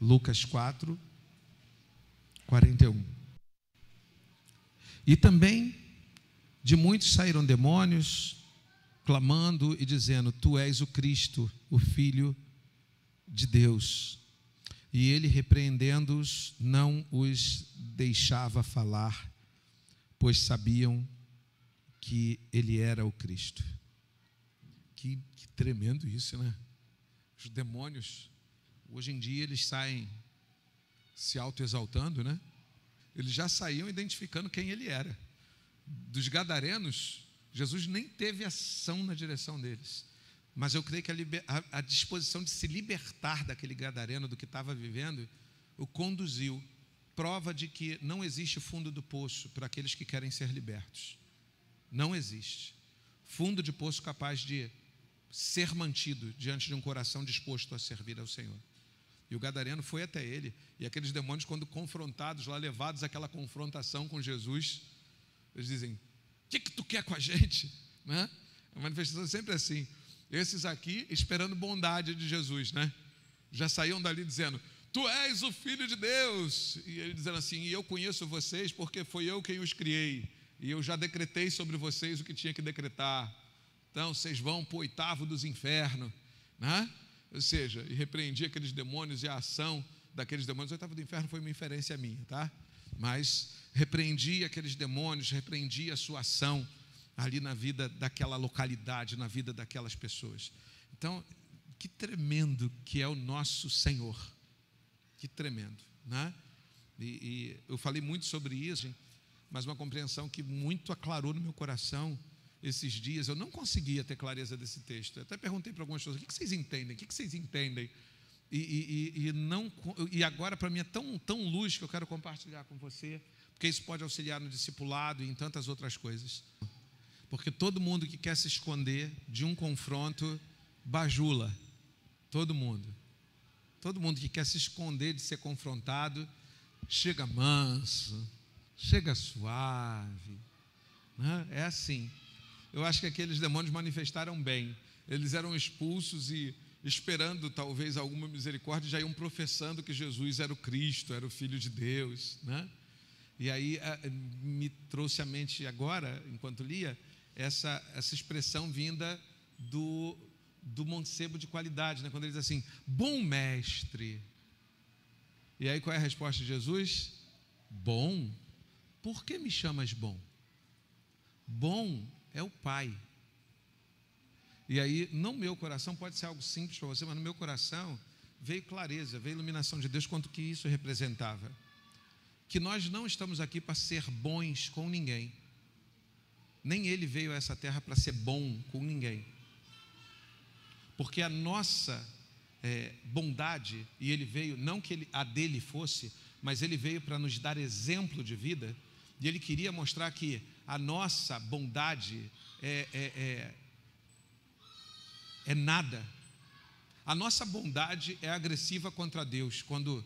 Lucas 4, 41. E também de muitos saíram demônios, clamando e dizendo: Tu és o Cristo, o Filho de Deus. E ele, repreendendo-os, não os deixava falar, pois sabiam que ele era o Cristo. Que tremendo isso, né? Os demônios, hoje em dia, eles saem se autoexaltando, né? Eles já saíam identificando quem ele era. Dos gadarenos, Jesus nem teve ação na direção deles. Mas eu creio que a disposição de se libertar daquele gadareno, do que estava vivendo, o conduziu. Prova de que não existe fundo do poço para aqueles que querem ser libertos. Não existe fundo de poço capaz de ser mantido diante de um coração disposto a servir ao Senhor. E o gadareno foi até ele, e aqueles demônios, quando confrontados, lá levados àquela confrontação com Jesus, eles dizem: o que tu quer com a gente? Né? A manifestação é sempre assim. Esses aqui esperando bondade de Jesus, né? Já saíam dali dizendo: Tu és o Filho de Deus. E ele dizendo assim: E eu conheço vocês porque foi eu quem os criei, e eu já decretei sobre vocês o que tinha que decretar. Então vocês vão para o 8º dos infernos, né? Ou seja, e repreendi aqueles demônios, e a ação daqueles demônios. O 8º do inferno foi uma inferência minha, tá? Mas repreendi aqueles demônios, repreendi a sua ação ali na vida daquela localidade, na vida daquelas pessoas. Então, que tremendo que é o nosso Senhor. Que tremendo, né? E eu falei muito sobre isso, mas uma compreensão que muito aclarou no meu coração esses dias. Eu não conseguia ter clareza desse texto. Eu até perguntei para algumas pessoas: o que vocês entendem? O que vocês entendem? E agora para mim é tão luz que eu quero compartilhar com você, porque isso pode auxiliar no discipulado e em tantas outras coisas. Porque todo mundo que quer se esconder de um confronto bajula. Todo mundo que quer se esconder de ser confrontado chega manso, chega suave, né? É assim. Eu acho que aqueles demônios manifestaram bem. Eles eram expulsos e, esperando talvez alguma misericórdia, já iam professando que Jesus era o Cristo, era o Filho de Deus, né? E aí me trouxe à mente agora, enquanto lia, essa expressão vinda do mancebo de qualidade, né? Quando ele diz assim: bom mestre. E aí qual é a resposta de Jesus? Bom? Por que me chamas bom? Bom é o Pai. E aí, no meu coração, pode ser algo simples para você, mas no meu coração veio clareza, veio iluminação de Deus quanto que isso representava. Que nós não estamos aqui para ser bons com ninguém. Nem Ele veio a essa terra para ser bom com ninguém. Porque a nossa bondade, e Ele veio, não que a dele fosse, mas Ele veio para nos dar exemplo de vida, e Ele queria mostrar que a nossa bondade é nada. A nossa bondade é agressiva contra Deus, quando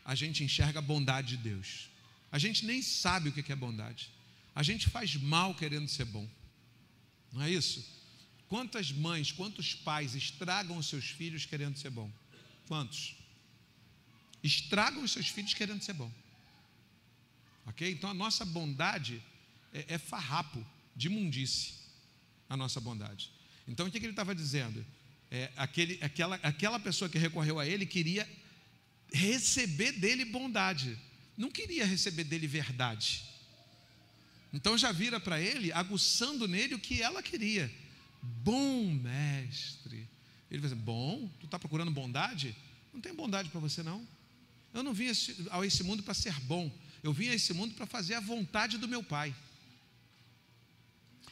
a gente enxerga a bondade de Deus. A gente nem sabe o que é bondade. A gente faz mal querendo ser bom. Não é isso? Quantas mães, quantos pais estragam os seus filhos querendo ser bom? Quantos? Estragam os seus filhos querendo ser bom. Ok? Então a nossa bondade é farrapo de imundície. A nossa bondade. Então o que ele estava dizendo? Aquela pessoa que recorreu a ele queria receber dele bondade, não queria receber dele verdade. Então já vira para ele, aguçando nele o que ela queria. Bom mestre. Ele vai dizer: bom? Tu está procurando bondade? Não tem bondade para você não. Eu não vim a esse mundo para ser bom. Eu vim a esse mundo para fazer a vontade do meu Pai.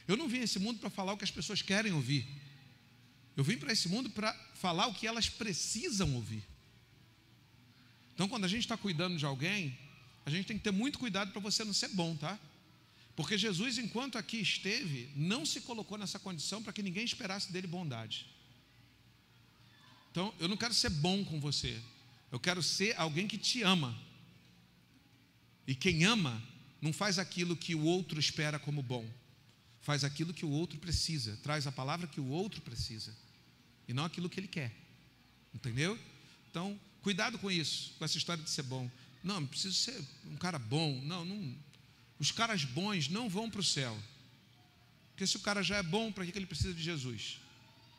Eu não vim a esse mundo para falar o que as pessoas querem ouvir. Eu vim para esse mundo para falar o que elas precisam ouvir. Então, quando a gente está cuidando de alguém, a gente tem que ter muito cuidado para você não ser bom, tá? Porque Jesus, enquanto aqui esteve, não se colocou nessa condição para que ninguém esperasse dele bondade. Então, eu não quero ser bom com você. Eu quero ser alguém que te ama. E quem ama, não faz aquilo que o outro espera como bom. Faz aquilo que o outro precisa. Traz a palavra que o outro precisa. E não aquilo que ele quer. Entendeu? Então, Cuidado com isso, com essa história de ser bom. Não preciso ser um cara bom. Não. Os caras bons não vão para o céu. Porque se o cara já é bom, para que ele precisa de Jesus?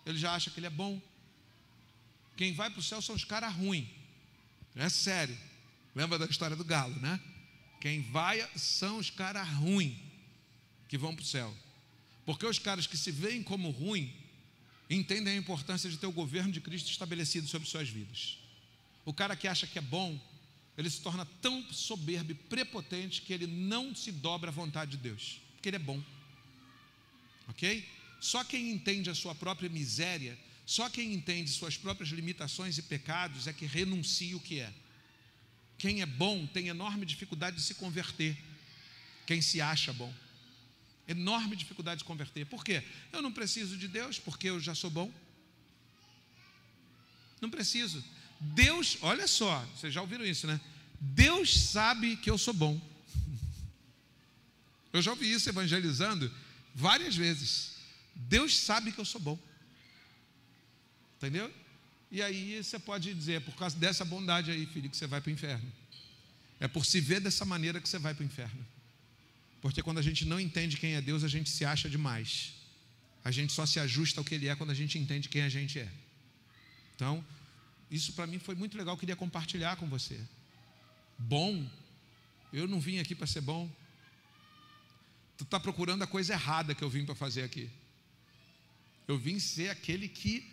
Ele já acha que ele é bom. Quem vai para o céu são os caras ruins. É sério. Lembra da história do galo, né? Quem vai são os caras ruins que vão para o céu. Porque os caras que se veem como ruim entendem a importância de ter o governo de Cristo estabelecido sobre suas vidas. O cara que acha que é bom, ele se torna tão soberbo e prepotente que ele não se dobra à vontade de Deus, porque ele é bom. Ok? Só quem entende a sua própria miséria, só quem entende suas próprias limitações e pecados é que renuncia o que é. Quem é bom tem enorme dificuldade de se converter. Quem se acha bom, enorme dificuldade de converter. Por quê? Eu não preciso de Deus, porque eu já sou bom. Não preciso. Deus, olha só, vocês já ouviram isso, né? Deus sabe que eu sou bom. Eu já ouvi isso evangelizando várias vezes. Deus sabe que eu sou bom. Entendeu? E aí você pode dizer, por causa dessa bondade aí, filho, que você vai para o inferno. É por se ver dessa maneira que você vai para o inferno. Porque quando a gente não entende quem é Deus, a gente se acha demais. A gente só se ajusta ao que Ele é quando a gente entende quem a gente é. Então, isso para mim foi muito legal, eu queria compartilhar com você. Bom, eu não vim aqui para ser bom. Tu está procurando a coisa errada que eu vim para fazer aqui. Eu vim ser aquele que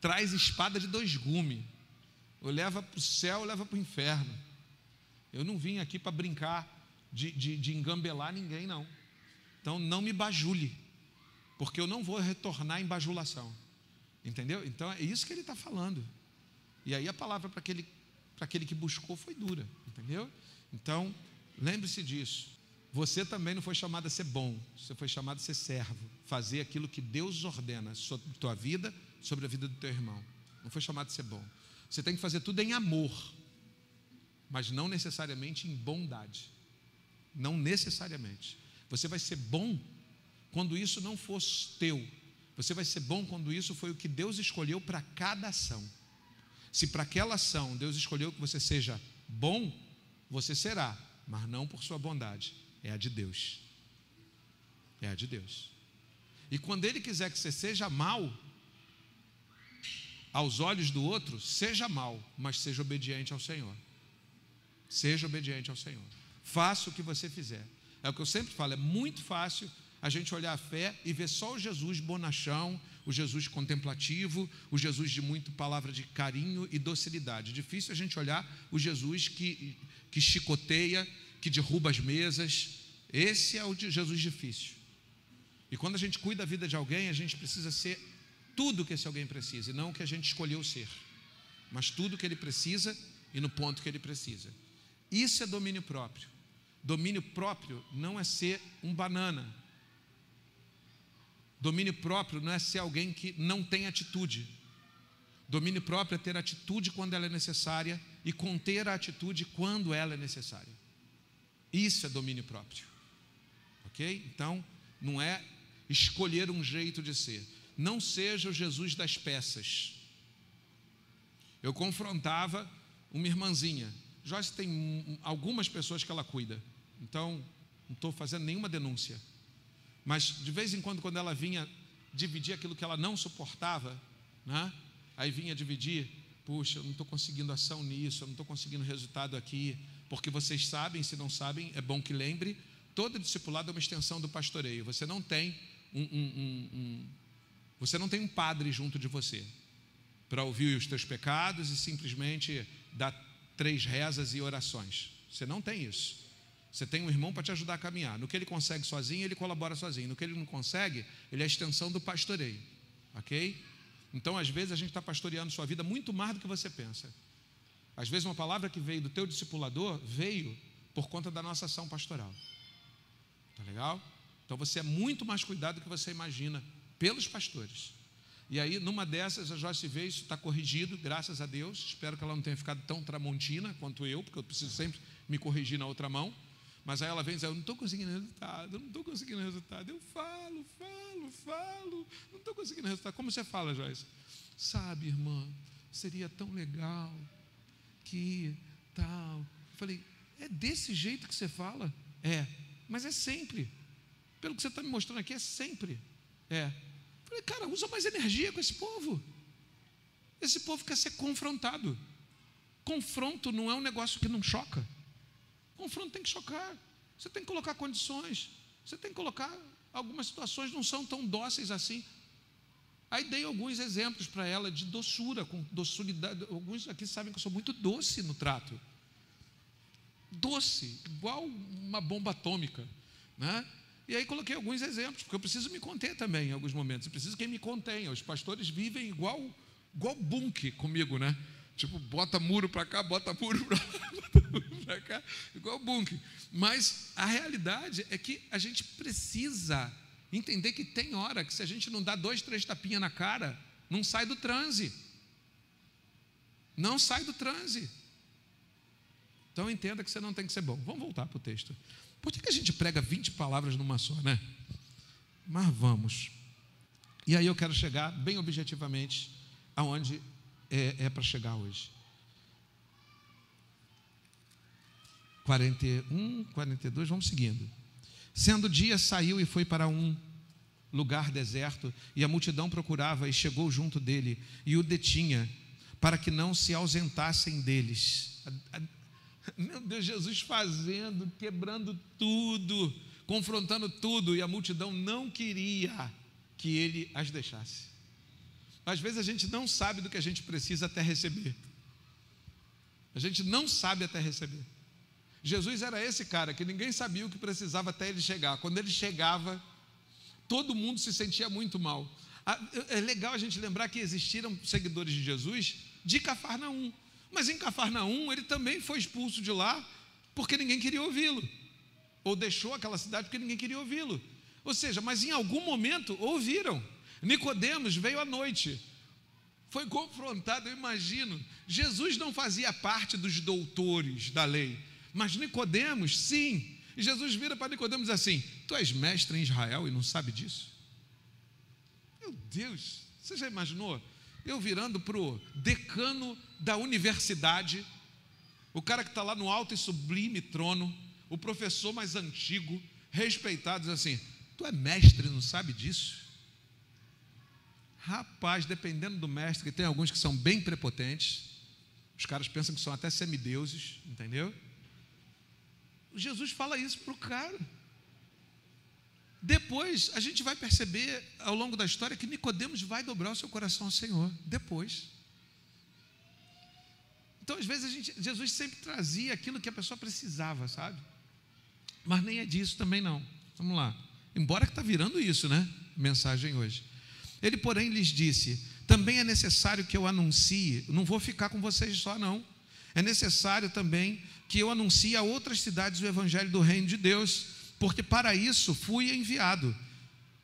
traz espada de 2 gumes. Eu levo para o céu, eu levo para o inferno. Eu não vim aqui para brincar de engambelar ninguém, não. Então não me bajule, porque eu não vou retornar em bajulação. Entendeu? Então é isso que ele está falando. E aí a palavra para aquele que buscou foi dura. Entendeu? Então, lembre-se disso. Você também não foi chamado a ser bom, você foi chamado a ser servo, fazer aquilo que Deus ordena sobre a tua vida, sobre a vida do teu irmão. Não foi chamado a ser bom. Você tem que fazer tudo em amor, mas não necessariamente em bondade. Não necessariamente. Você vai ser bom quando isso não for teu. Você vai ser bom quando isso foi o que Deus escolheu para cada ação. Se para aquela ação Deus escolheu que você seja bom, você será, mas não por sua bondade. É a de Deus. É a de Deus. E quando Ele quiser que você seja mal, aos olhos do outro, seja mal, mas seja obediente ao Senhor. Seja obediente ao Senhor. Faça o que você fizer. É o que eu sempre falo, é muito fácil a gente olhar a fé e ver só o Jesus bonachão, o Jesus contemplativo, o Jesus de muita palavra de carinho e docilidade. Difícil a gente olhar o Jesus que chicoteia, que derruba as mesas. Esse é o Jesus difícil. E quando a gente cuida da vida de alguém, a gente precisa ser tudo que esse alguém precisa, e não o que a gente escolheu ser, mas tudo o que ele precisa e no ponto que ele precisa. Isso é domínio próprio. Domínio próprio não é ser um banana. Domínio próprio não é ser alguém que não tem atitude. Domínio próprio é ter atitude quando ela é necessária e conter a atitude quando ela é necessária. Isso é domínio próprio. Ok? Então, não é escolher um jeito de ser. Não seja o Jesus das peças. Eu confrontava uma irmãzinha. Joyce tem algumas pessoas que ela cuida, então não estou fazendo nenhuma denúncia. Mas de vez em quando ela vinha dividir aquilo que ela não suportava, né? Aí vinha dividir, puxa, eu não estou conseguindo ação nisso, eu não estou conseguindo resultado aqui, porque vocês sabem, se não sabem, é bom que lembre, todo discipulado é uma extensão do pastoreio. Você não tem um padre junto de você para ouvir os teus pecados e simplesmente dar 3 rezas e orações. Você não tem isso. Você tem um irmão para te ajudar a caminhar. No que ele consegue sozinho, ele colabora sozinho. No que ele não consegue, ele é a extensão do pastoreio. Ok? Então, às vezes, a gente está pastoreando sua vida muito mais do que você pensa. Às vezes, uma palavra que veio do teu discipulador veio por conta da nossa ação pastoral. Tá legal? Então, você é muito mais cuidado do que você imagina pelos pastores. E aí, numa dessas, a Joyce veio, isso está corrigido, graças a Deus. Espero que ela não tenha ficado tão tramontina quanto eu, porque eu preciso sempre me corrigir na outra mão. Mas aí ela vem e diz, eu não estou conseguindo resultado, Eu falo, não estou conseguindo resultado. Como você fala, Joyce? Sabe, irmã, seria tão legal que tal. Eu falei, é desse jeito que você fala? É, mas é sempre. Pelo que você está me mostrando aqui, é sempre. É. Eu falei, cara, usa mais energia com esse povo. Esse povo quer ser confrontado. Confronto não é um negócio que não choca. Confronto tem que chocar. Você tem que colocar condições. Você tem que colocar algumas situações não são tão dóceis assim. Aí dei alguns exemplos para ela de doçura, com docilidade. Alguns aqui sabem que eu sou muito doce no trato. Doce, igual uma bomba atômica, né? E aí coloquei alguns exemplos, porque eu preciso me conter também em alguns momentos. Eu preciso que me contenha. Os pastores vivem igual bunker comigo, né? Tipo, bota muro para cá, bota muro para lá, bota muro para cá, igual bunker. Mas a realidade é que a gente precisa entender que tem hora que se a gente não dá 2, 3 tapinhas na cara, não sai do transe. Não sai do transe. Então entenda que você não tem que ser bom. Vamos voltar para o texto. Por que a gente prega 20 palavras numa só, né? Mas vamos. E aí eu quero chegar bem objetivamente aonde é para chegar hoje. 41, 42, vamos seguindo. Sendo dia, saiu e foi para um lugar deserto, e a multidão procurava, e chegou junto dele, e o detinha, para que não se ausentassem deles. Meu Deus, Jesus fazendo, quebrando tudo, confrontando tudo, e a multidão não queria que ele as deixasse. Às vezes a gente não sabe do que a gente precisa até receber. A gente não sabe até receber. Jesus era esse cara que ninguém sabia o que precisava até ele chegar. Quando ele chegava, todo mundo se sentia muito mal. É legal a gente lembrar que existiram seguidores de Jesus de Cafarnaum. Mas em Cafarnaum ele também foi expulso de lá porque ninguém queria ouvi-lo. Ou deixou aquela cidade porque ninguém queria ouvi-lo. Ou seja, mas em algum momento ouviram. Nicodemos veio à noite, foi confrontado, eu imagino. Jesus não fazia parte dos doutores da lei, mas Nicodemos, sim. E Jesus vira para Nicodemos assim: tu és mestre em Israel e não sabe disso? Meu Deus, você já imaginou? Eu virando para o decano da universidade, o cara que está lá no alto e sublime trono, o professor mais antigo, respeitado, diz assim: tu é mestre e não sabe disso? Rapaz, dependendo do mestre, que tem alguns que são bem prepotentes, os caras pensam que são até semideuses, entendeu? Jesus fala isso para o cara. Depois, a gente vai perceber ao longo da história que Nicodemos vai dobrar o seu coração ao Senhor, depois. Então, às vezes, Jesus sempre trazia aquilo que a pessoa precisava, sabe? Mas nem é disso também não. Vamos lá. Embora que está virando isso, né? Mensagem hoje. Ele, porém, lhes disse: também é necessário que eu anuncie, não vou ficar com vocês só não, é necessário também que eu anuncie a outras cidades o evangelho do reino de Deus, porque para isso fui enviado,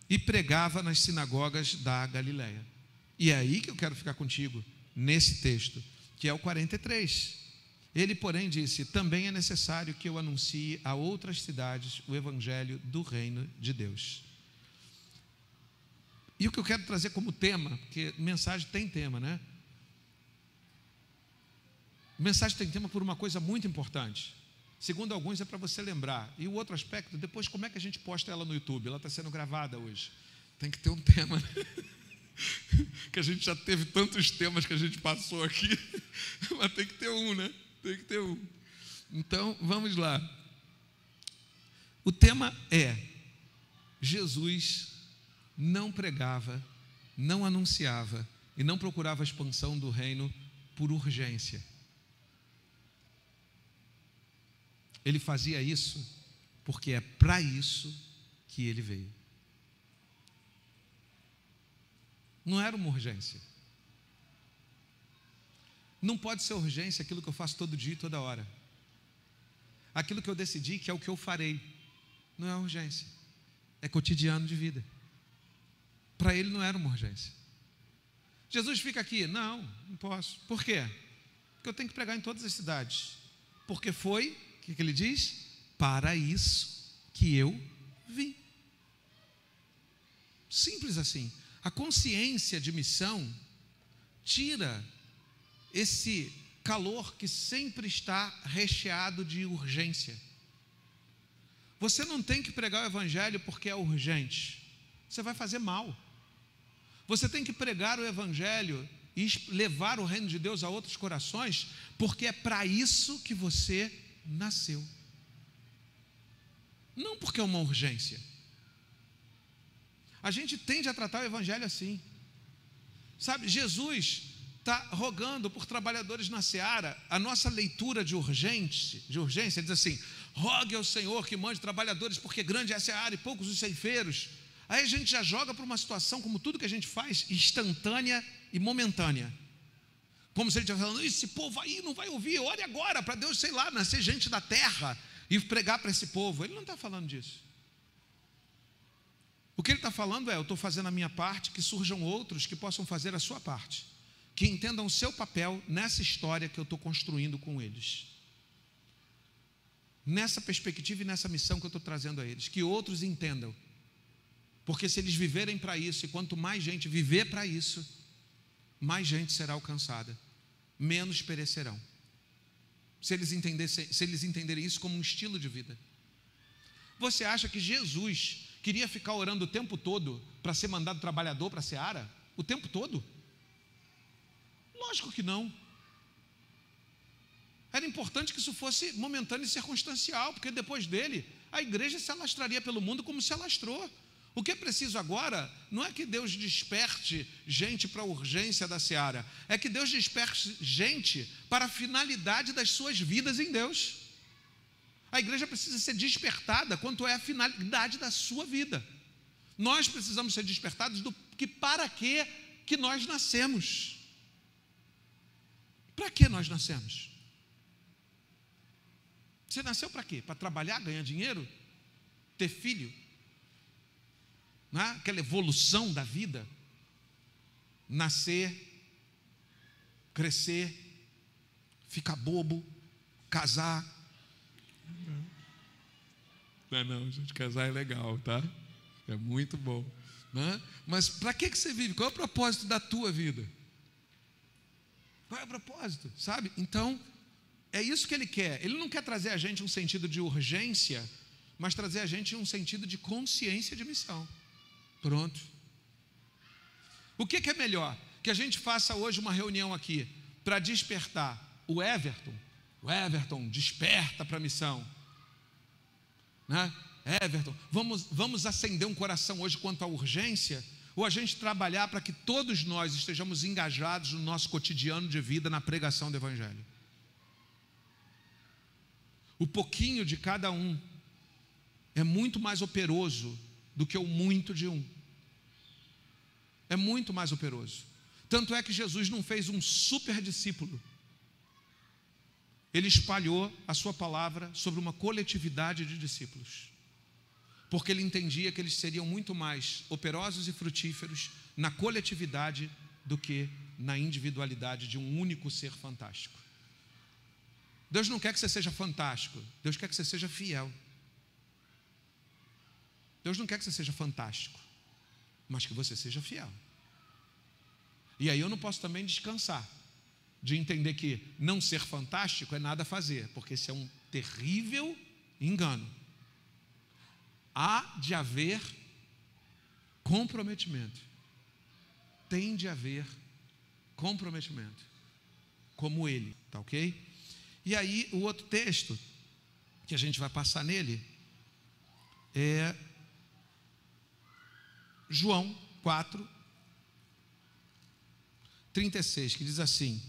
e pregava nas sinagogas da Galileia. E é aí que eu quero ficar contigo, nesse texto, que é o 43. Ele, porém, disse: também é necessário que eu anuncie a outras cidades o evangelho do reino de Deus. E o que eu quero trazer como tema, porque mensagem tem tema, né? Mensagem tem tema por uma coisa muito importante. Segundo alguns é para você lembrar. E o outro aspecto, depois como é que a gente posta ela no YouTube? Ela está sendo gravada hoje. Tem que ter um tema, né? Que a gente já teve tantos temas que a gente passou aqui. Mas tem que ter um, né? Tem que ter um. Então, vamos lá. O tema é: Jesus não pregava, não anunciava e não procurava a expansão do reino por urgência. Ele fazia isso porque é para isso que ele veio. Não era uma urgência. Não pode ser urgência aquilo que eu faço todo dia e toda hora. Aquilo que eu decidi que é o que eu farei. Não é urgência. É cotidiano de vida. Para ele não era uma urgência. Jesus fica aqui. Não posso. Por quê? Porque eu tenho que pregar em todas as cidades. Porque foi, o que ele diz? Para isso que eu vim. Simples assim. A consciência de missão tira esse calor que sempre está recheado de urgência. Você não tem que pregar o evangelho porque é urgente, você vai fazer mal. Você tem que pregar o evangelho e levar o reino de Deus a outros corações, porque é para isso que você nasceu, não porque é uma urgência. A gente tende a tratar o evangelho assim, sabe? Jesus está rogando por trabalhadores na seara. A nossa leitura de urgência diz assim: rogue ao Senhor que mande trabalhadores, porque grande é a seara e poucos os ceifeiros. Aí a gente já joga para uma situação, como tudo que a gente faz, instantânea e momentânea, como se ele estivesse falando: esse povo aí não vai ouvir, ore agora para Deus, sei lá, nascer gente da terra e pregar para esse povo. Ele não está falando disso. O que ele está falando é: eu estou fazendo a minha parte, que surjam outros que possam fazer a sua parte, que entendam o seu papel nessa história que eu estou construindo com eles, nessa perspectiva e nessa missão que eu estou trazendo a eles, que outros entendam, porque se eles viverem para isso, e quanto mais gente viver para isso, mais gente será alcançada, menos perecerão, se eles entenderem isso como um estilo de vida. Você acha que Jesus queria ficar orando o tempo todo para ser mandado trabalhador para a seara? O tempo todo? Lógico que não. Era importante que isso fosse momentâneo e circunstancial, porque depois dele a igreja se alastraria pelo mundo como se alastrou. O que é preciso agora não é que Deus desperte gente para a urgência da seara, é que Deus desperte gente para a finalidade das suas vidas em Deus. A igreja precisa ser despertada quanto é a finalidade da sua vida. Nós precisamos ser despertados do que para que nós nascemos. Para que nós nascemos? Você nasceu para quê? Para trabalhar, ganhar dinheiro? Ter filho? Não é? Aquela evolução da vida? Nascer, crescer, ficar bobo, casar. Não, gente, casar é legal, tá? É muito bom, né? Mas para que você vive? Qual é o propósito da tua vida? Qual é o propósito, sabe? Então, é isso que ele quer. Ele não quer trazer a gente um sentido de urgência, mas trazer a gente um sentido de consciência de missão. Pronto. O que é melhor? Que a gente faça hoje uma reunião aqui para despertar o Everton. O Everton desperta para a missão, né? Everton, vamos acender um coração hoje quanto à urgência, ou a gente trabalhar para que todos nós estejamos engajados no nosso cotidiano de vida na pregação do evangelho. O pouquinho de cada um é muito mais operoso do que o muito de um. É muito mais operoso. Tanto é que Jesus não fez um super discípulo. Ele espalhou a sua palavra sobre uma coletividade de discípulos, porque ele entendia que eles seriam muito mais operosos e frutíferos na coletividade do que na individualidade de um único ser fantástico. Deus não quer que você seja fantástico, Deus quer que você seja fiel. Deus não quer que você seja fantástico, mas que você seja fiel. E aí eu não posso também descansar de entender que não ser fantástico é nada a fazer, porque esse é um terrível engano. Há de haver comprometimento. Tem de haver comprometimento, como ele, tá ok? E aí o outro texto que a gente vai passar nele é João 4, 36, que diz assim,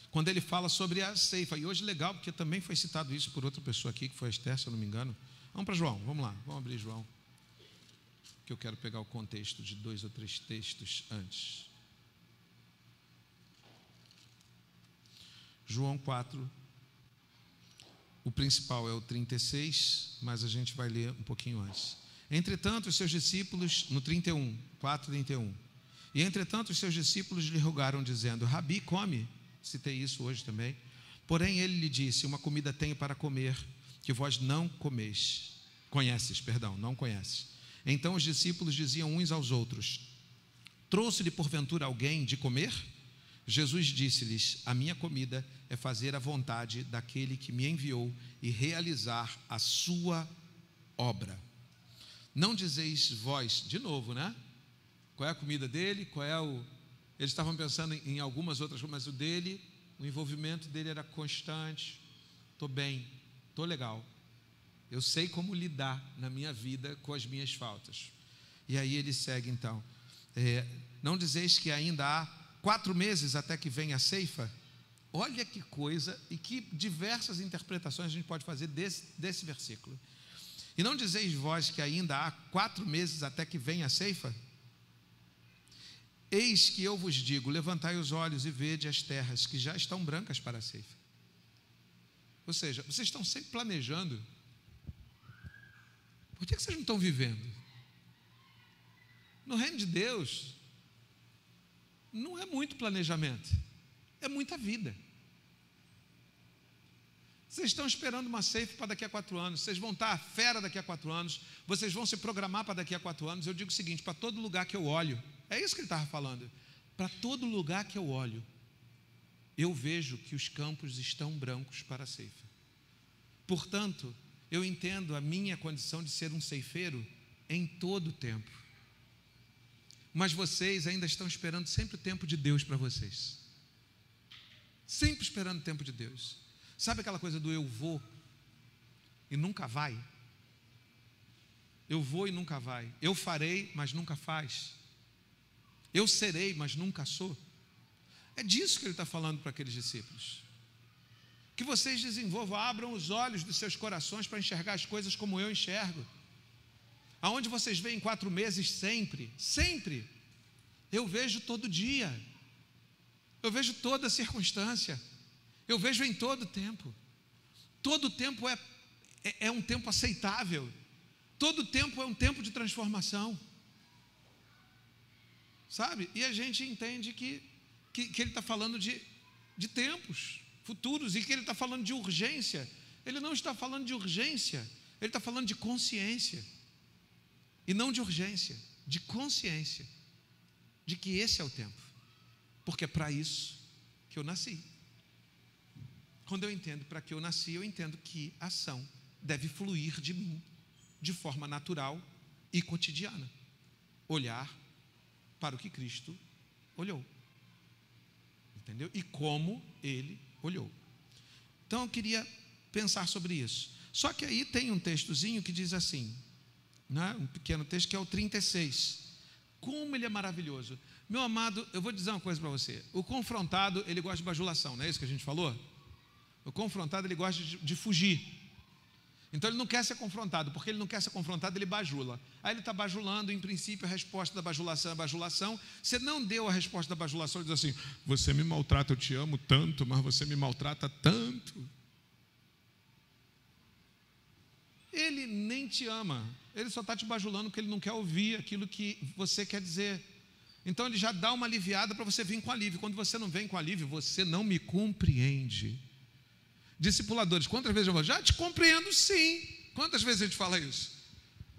quando ele fala sobre a ceifa, e hoje legal, porque também foi citado isso por outra pessoa aqui, que foi a Esther, se eu não me engano. Vamos para João, vamos lá, vamos abrir João, que eu quero pegar o contexto de 2 ou 3 textos antes. João 4, o principal é o 36, mas a gente vai ler um pouquinho antes. Entretanto, os seus discípulos, no 31, 4, 31, e entretanto os seus discípulos lhe rogaram, dizendo, Rabi, come. Citei isso hoje também. Porém ele lhe disse, uma comida tenho para comer, que vós não não conheces. Então os discípulos diziam uns aos outros, trouxe-lhe porventura alguém de comer? Jesus disse-lhes: a minha comida é fazer a vontade daquele que me enviou e realizar a sua obra. Não dizeis vós, de novo, né? Qual é a comida dele? Eles estavam pensando em algumas outras coisas, mas o dele, o envolvimento dele era constante. Estou bem, estou legal. Eu sei como lidar na minha vida com as minhas faltas. E aí ele segue então. Não dizeis que ainda há 4 meses até que venha a ceifa? Olha que coisa e que diversas interpretações a gente pode fazer desse versículo. E não dizeis vós que ainda há 4 meses até que venha a ceifa? Eis que eu vos digo, levantai os olhos e vede as terras que já estão brancas para a ceifa. Ou seja, vocês estão sempre planejando. Por que vocês não estão vivendo? No reino de Deus, não é muito planejamento, é muita vida. Vocês estão esperando uma ceifa para daqui a 4 anos, vocês vão estar fera daqui a 4 anos, vocês vão se programar para daqui a 4 anos. Eu digo o seguinte: para todo lugar que eu olho, é isso que ele estava falando, para todo lugar que eu olho, eu vejo que os campos estão brancos para a ceifa. Portanto, eu entendo a minha condição de ser um ceifeiro em todo o tempo. Mas vocês ainda estão esperando sempre o tempo de Deus para vocês. Sempre esperando o tempo de Deus. Sabe aquela coisa do eu vou e nunca vai? Eu vou e nunca vai. Eu farei, mas nunca faz. Eu serei, mas nunca sou. É disso que ele está falando para aqueles discípulos. Que vocês desenvolvam, abram os olhos dos seus corações para enxergar as coisas como eu enxergo. Aonde vocês veem 4 meses sempre, eu vejo todo dia, eu vejo toda circunstância, eu vejo em todo tempo. Todo tempo é um tempo aceitável, todo tempo é um tempo de transformação, sabe? E a gente entende que ele está falando de tempos futuros e que ele está falando de urgência. Ele não está falando de urgência, ele está falando de consciência. E não de urgência, de consciência, de que esse é o tempo, porque é para isso que eu nasci. Quando eu entendo para que eu nasci, eu entendo que a ação deve fluir de mim, de forma natural e cotidiana. Olhar para o que Cristo olhou, entendeu? E como Ele olhou. Então eu queria pensar sobre isso. Só que aí tem um textozinho que diz assim, né? Um pequeno texto que é o 36. Como ele é maravilhoso. Meu amado, eu vou dizer uma coisa para você. O confrontado, ele gosta de bajulação, não é isso que a gente falou? O confrontado, ele gosta de fugir. Então ele não quer ser confrontado. Porque ele não quer ser confrontado, ele bajula. Aí ele está bajulando. Em princípio a resposta da bajulação é bajulação. Você não deu a resposta da bajulação. Ele diz assim: você me maltrata, eu te amo tanto, mas você me maltrata tanto. Ele nem te ama, ele só está te bajulando porque ele não quer ouvir aquilo que você quer dizer. Então ele já dá uma aliviada para você vir com alívio. Quando você não vem com alívio, você não me compreende. Discipuladores, quantas vezes eu falo? Já te compreendo sim. Quantas vezes a gente fala isso?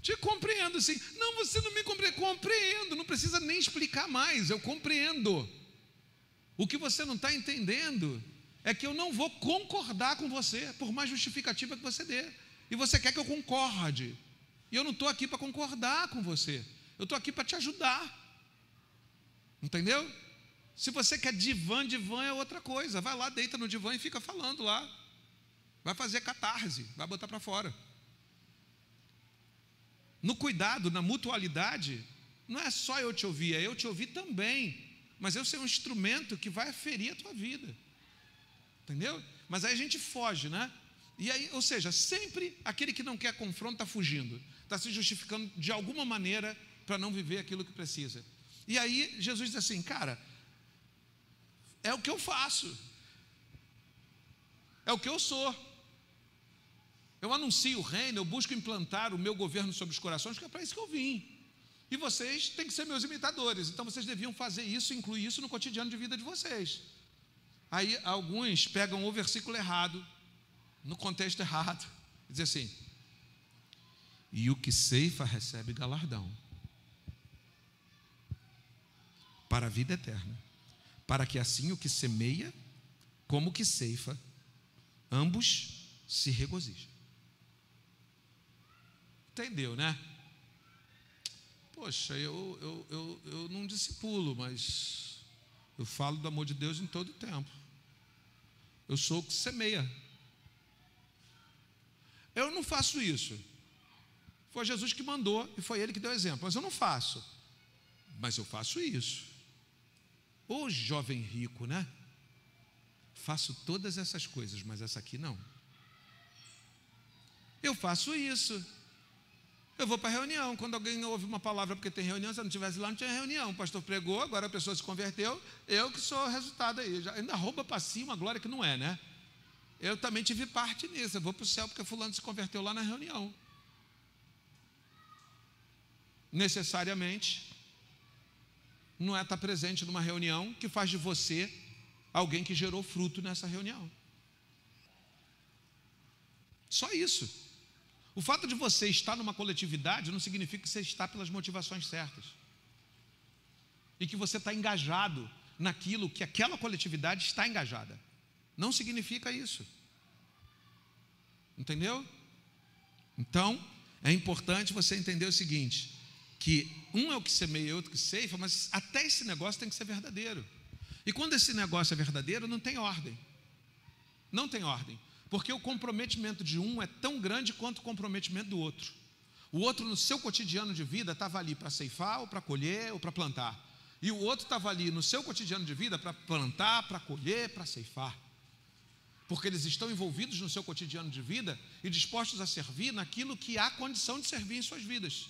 Te compreendo sim. Não, você não me compreende. Compreendo, não precisa nem explicar mais, eu compreendo. O que você não está entendendo é que eu não vou concordar com você, por mais justificativa que você dê. E você quer que eu concorde. E eu não estou aqui para concordar com você. Eu estou aqui para te ajudar. Entendeu? Se você quer divã é outra coisa. Vai lá, deita no divã e fica falando lá. Vai fazer catarse, vai botar para fora. No cuidado, na mutualidade, não é só eu te ouvir, é eu te ouvir também. Mas eu ser um instrumento que vai aferir a tua vida. Entendeu? Mas aí a gente foge, né? E aí, ou seja, sempre aquele que não quer confronto está fugindo, está se justificando de alguma maneira para não viver aquilo que precisa. E aí Jesus diz assim: cara, é o que eu faço, é o que eu sou. Eu anuncio o reino, eu busco implantar o meu governo sobre os corações, porque é para isso que eu vim. E vocês têm que ser meus imitadores, então vocês deviam fazer isso, incluir isso no cotidiano de vida de vocês. Aí alguns pegam o versículo errado, no contexto errado, diz assim: e o que ceifa recebe galardão para a vida eterna, para que assim o que semeia, como o que ceifa, ambos se regozijem. Entendeu, né? Poxa, eu não discipulo, mas eu falo do amor de Deus em todo o tempo. Eu sou o que semeia. Eu não faço isso. Foi Jesus que mandou e foi Ele que deu exemplo. Mas eu não faço. Mas eu faço isso. Ô jovem rico, né? Faço todas essas coisas, mas essa aqui não. Eu faço isso. Eu vou para a reunião. Quando alguém ouve uma palavra porque tem reunião, se eu não estivesse lá, não tinha reunião. O pastor pregou, agora a pessoa se converteu. Eu que sou o resultado aí. Ainda rouba para si uma glória que não é, né? Eu também tive parte nisso. Eu vou para o céu porque fulano se converteu lá na reunião. Necessariamente, não é estar presente numa reunião que faz de você alguém que gerou fruto nessa reunião. Só isso. O fato de você estar numa coletividade não significa que você está pelas motivações certas. E que você está engajado naquilo que aquela coletividade está engajada. Não significa isso. Entendeu? Então, é importante você entender o seguinte, que um é o que semeia e outro que ceifa, mas até esse negócio tem que ser verdadeiro. E quando esse negócio é verdadeiro, não tem ordem. Não tem ordem. Porque o comprometimento de um é tão grande quanto o comprometimento do outro. O outro, no seu cotidiano de vida, estava ali para ceifar, ou para colher, ou para plantar. E o outro estava ali no seu cotidiano de vida para plantar, para colher, para ceifar. Porque eles estão envolvidos no seu cotidiano de vida e dispostos a servir naquilo que há condição de servir em suas vidas.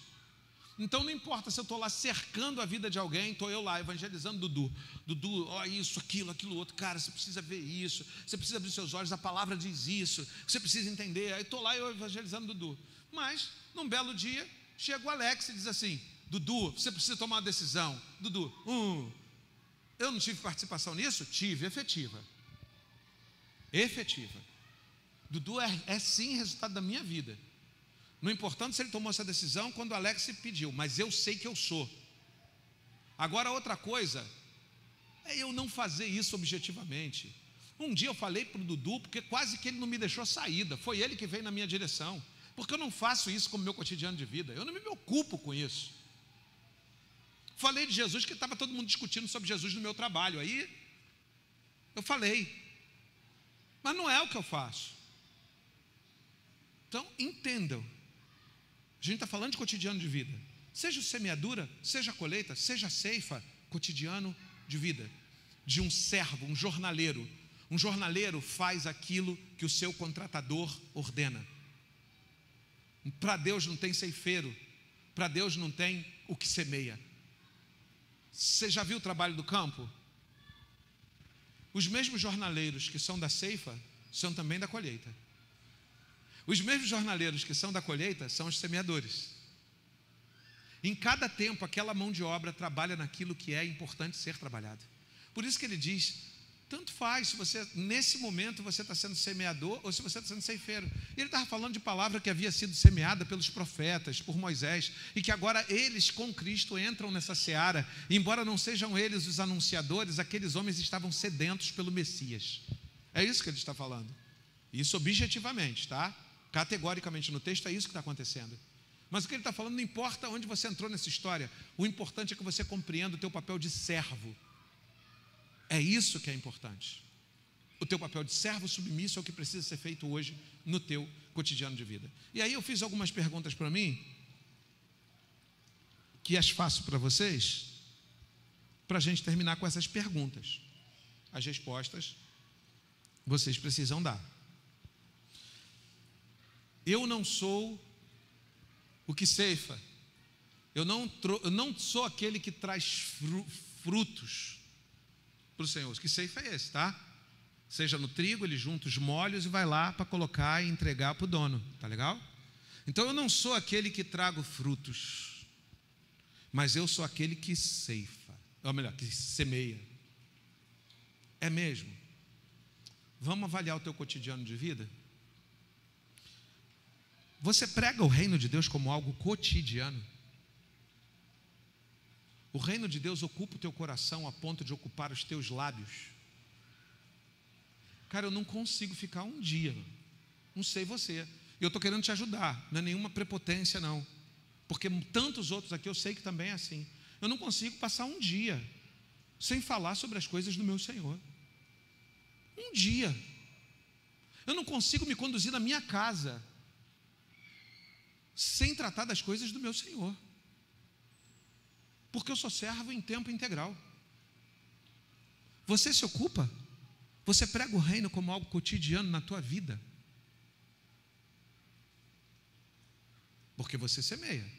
Então não importa se eu estou lá cercando a vida de alguém, estou eu lá evangelizando Dudu, ó, isso, aquilo outro, cara, você precisa ver isso, você precisa abrir seus olhos, a palavra diz isso, você precisa entender, aí estou lá eu evangelizando Dudu. Mas, num belo dia, chega o Alex e diz assim, Dudu, você precisa tomar uma decisão. Dudu, eu não tive participação nisso? Tive, efetiva. Dudu é sim resultado da minha vida. Não importando se ele tomou essa decisão quando o Alex pediu, mas eu sei que eu sou. Agora outra coisa é eu não fazer isso objetivamente. Um dia eu falei para o Dudu, porque quase que ele não me deixou saída, foi ele que veio na minha direção, porque eu não faço isso como meu cotidiano de vida, eu não me preocupo com isso. Falei de Jesus, que estava todo mundo discutindo sobre Jesus no meu trabalho, aí eu falei, mas não é o que eu faço. Então entendam, a gente está falando de cotidiano de vida, seja semeadura, seja colheita, seja ceifa, cotidiano de vida, de um servo, um jornaleiro. Um jornaleiro faz aquilo que o seu contratador ordena. Para Deus não tem ceifeiro, para Deus não tem o que semeia. Você já viu o trabalho do campo? Os mesmos jornaleiros que são da ceifa são também da colheita. Os mesmos jornaleiros que são da colheita são os semeadores. Em cada tempo, aquela mão de obra trabalha naquilo que é importante ser trabalhado. Por isso que ele diz, tanto faz se você, nesse momento, você está sendo semeador ou se você está sendo ceifeiro. E ele estava falando de palavra que havia sido semeada pelos profetas, por Moisés, e que agora eles com Cristo entram nessa seara. E embora não sejam eles os anunciadores, aqueles homens estavam sedentos pelo Messias. É isso que ele está falando. Isso objetivamente, tá? Categoricamente no texto é isso que está acontecendo. Mas o que ele está falando não importa onde você entrou nessa história. O importante é que você compreenda o teu papel de servo. É isso que é importante. O teu papel de servo submisso é o que precisa ser feito hoje no teu cotidiano de vida. E aí eu fiz algumas perguntas para mim, que as faço para vocês, para a gente terminar com essas perguntas. As respostas vocês precisam dar. Eu não sou o que ceifa. Eu não sou aquele que traz frutos para o Senhor. O que ceifa é esse, tá? Seja no trigo, ele junta os molhos e vai lá para colocar e entregar para o dono. Tá legal? Então eu não sou aquele que trago frutos, mas eu sou aquele que ceifa. Ou melhor, que semeia. É mesmo? Vamos avaliar o teu cotidiano de vida? Você prega o reino de Deus como algo cotidiano? O reino de Deus ocupa o teu coração a ponto de ocupar os teus lábios. Cara, eu não consigo ficar um dia, não sei você. Eu estou querendo te ajudar, não é nenhuma prepotência não. Porque tantos outros aqui eu sei que também é assim. Eu não consigo passar um dia sem falar sobre as coisas do meu Senhor. Um dia. Eu não consigo me conduzir na minha casa sem tratar das coisas do meu Senhor. Porque eu sou servo em tempo integral. Você se ocupa? Você prega o reino como algo cotidiano na tua vida? Porque você semeia.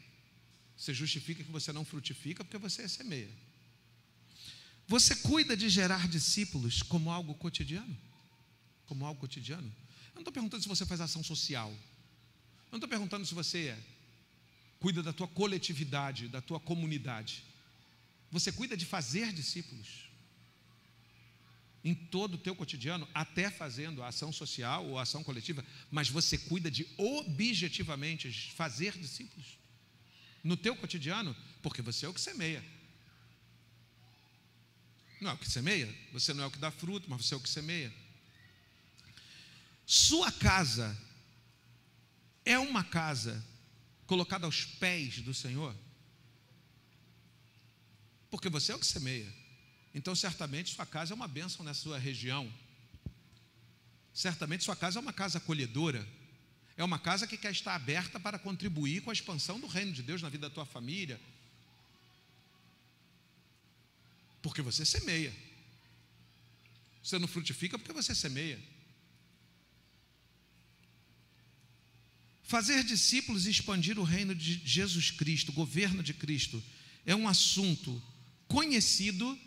Você justifica que você não frutifica porque você semeia. Você cuida de gerar discípulos como algo cotidiano? Como algo cotidiano? Eu não estou perguntando se você faz ação social. Eu não estou perguntando se você cuida da tua coletividade, da tua comunidade. Você cuida de fazer discípulos em todo o teu cotidiano, até fazendo a ação social ou a ação coletiva, mas você cuida de objetivamente fazer discípulos no teu cotidiano, porque você é o que semeia. Não é o que semeia? Você não é o que dá fruto, mas você é o que semeia. Sua casa é uma casa colocada aos pés do Senhor? Porque você é o que semeia. Então certamente sua casa é uma bênção nessa sua região. Certamente sua casa é uma casa acolhedora. É uma casa que quer estar aberta para contribuir com a expansão do reino de Deus na vida da tua família. Porque você semeia. Você não frutifica porque você semeia. Fazer discípulos e expandir o reino de Jesus Cristo, o governo de Cristo, é um assunto conhecido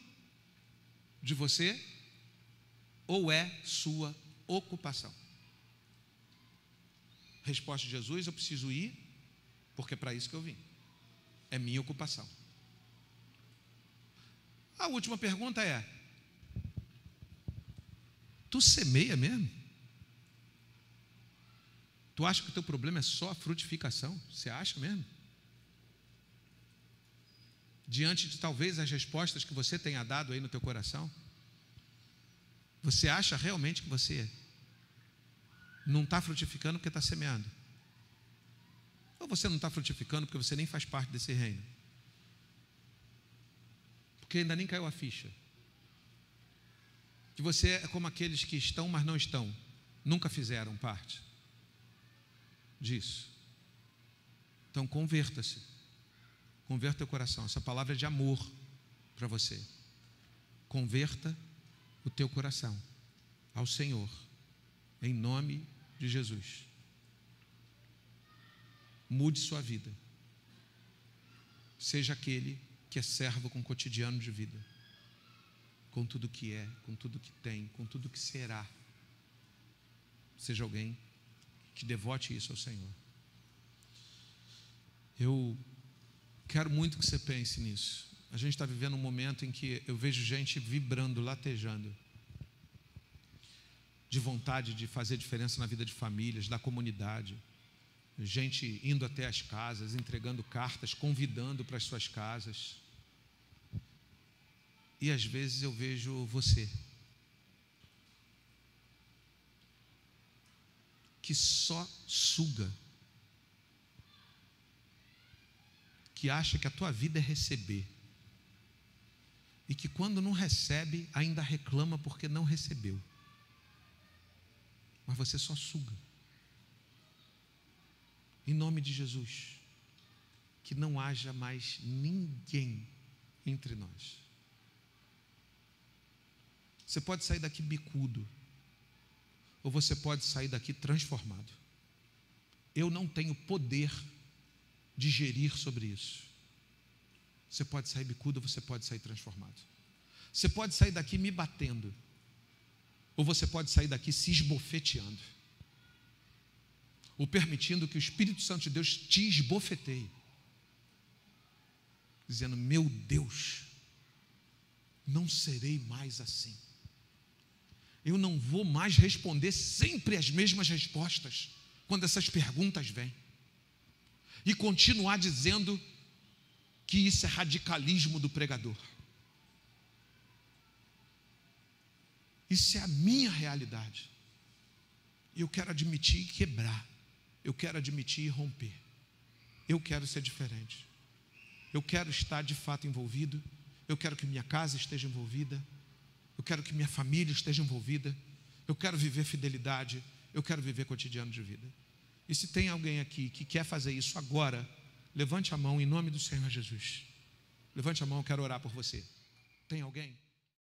de você ou é sua ocupação? Resposta de Jesus: eu preciso ir, porque é para isso que eu vim. É minha ocupação. A última pergunta é: tu semeia mesmo? Tu acha que o teu problema é só a frutificação? Você acha mesmo? Diante de talvez as respostas que você tenha dado aí no teu coração, você acha realmente que você não está frutificando porque está semeando? Ou você não está frutificando porque você nem faz parte desse reino? Porque ainda nem caiu a ficha que você é como aqueles que estão, mas não estão, nunca fizeram parte disso. Então converta-se, converta teu coração. Essa palavra é de amor para você. Converta o teu coração ao Senhor, em nome de Jesus. Mude sua vida. Seja aquele que é servo com o cotidiano de vida, com tudo que é, com tudo que tem, com tudo que será. Seja alguém que devote isso ao Senhor. Eu quero muito que você pense nisso. A gente está vivendo um momento em que eu vejo gente vibrando, latejando, de vontade de fazer diferença na vida de famílias, da comunidade. Gente indo até as casas, entregando cartas, convidando para as suas casas. E às vezes eu vejo você, que só suga, que acha que a tua vida é receber, e que quando não recebe, ainda reclama porque não recebeu. Mas você só suga. Em nome de Jesus, que não haja mais ninguém entre nós. Você pode sair daqui bicudo, ou você pode sair daqui transformado. Eu não tenho poder de gerir sobre isso. Você pode sair bicudo, ou você pode sair transformado. Você pode sair daqui me batendo, ou você pode sair daqui se esbofeteando, ou permitindo que o Espírito Santo de Deus te esbofeteie, dizendo: meu Deus, não serei mais assim. Eu não vou mais responder sempre as mesmas respostas quando essas perguntas vêm, e continuar dizendo que isso é radicalismo do pregador. Isso é a minha realidade. E eu quero admitir e quebrar. Eu quero admitir e romper. Eu quero ser diferente. Eu quero estar de fato envolvido. Eu quero que minha casa esteja envolvida. Eu quero que minha família esteja envolvida. Eu quero viver fidelidade. Eu quero viver cotidiano de vida. E se tem alguém aqui que quer fazer isso agora, levante a mão em nome do Senhor Jesus. Levante a mão, eu quero orar por você. Tem alguém?